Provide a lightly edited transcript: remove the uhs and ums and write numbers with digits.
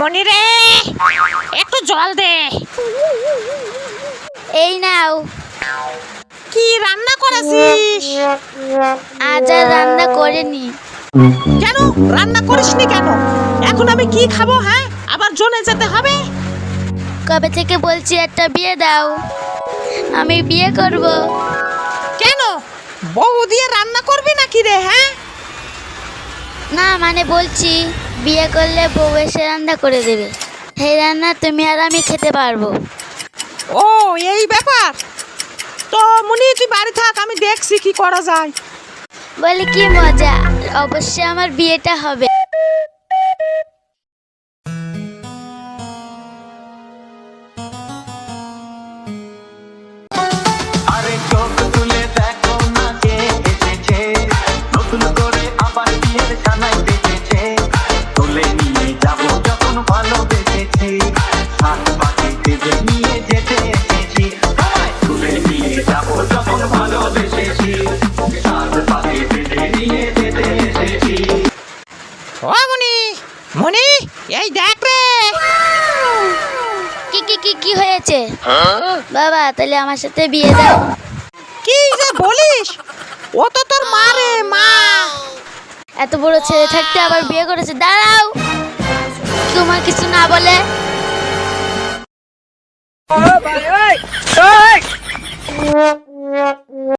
মনি রে, একটু জল দে। এই নাও। কি রান্না করেছিস? আজ আর রান্না করিনি। কেন রান্না করিসনি কেন? এখন আমি কি খাবো? হ্যাঁ, আবার জনে যেতে হবে। কবে থেকে বলছি একটা বিয়ে দাও, আমি বিয়ে করব। কেন বউ দিয়ে রান্না করবি নাকি রে? হ্যাঁ, না মানে বলছি বিয়ে করলে বউ এসে রান্না করে দেবে, সেই রান্না তুমি আর আমি খেতে পারবো। ও এই ব্যাপার। তো মনি তুই বাড়ি থাক, আমি দেখছি কি করা যায়। বলি কি মজা, অবশ্যই আমার বিয়েটা হবে। আরে চোখ তুলে দেখো না কে এসেছে, নতুন করে আবার বিয়ের সানাই বেজেছে। তুলে নিয়ে যাবো যখন ভালোবেসেছি, হাত পাখি বেঁধে নিয়ে যেতে এসেছি। তুলে নিয়ে যাবো যখন ভালোবেসেছি, হাত পাখি বেঁধে নিয়ে যেতে এসেছি। ও মনি, মনি এই দেখ রে। কি কি কি কি হয়েছে? বাবা তাহলে আমার সাথে বিয়ে দাও। কি যে বলিস? ও তো তোর মা রে, মা। এত বড় ছেলে থাকতে আবার বিয়ে করেছে। দাঁড়াও, তোমার কিছু না বলে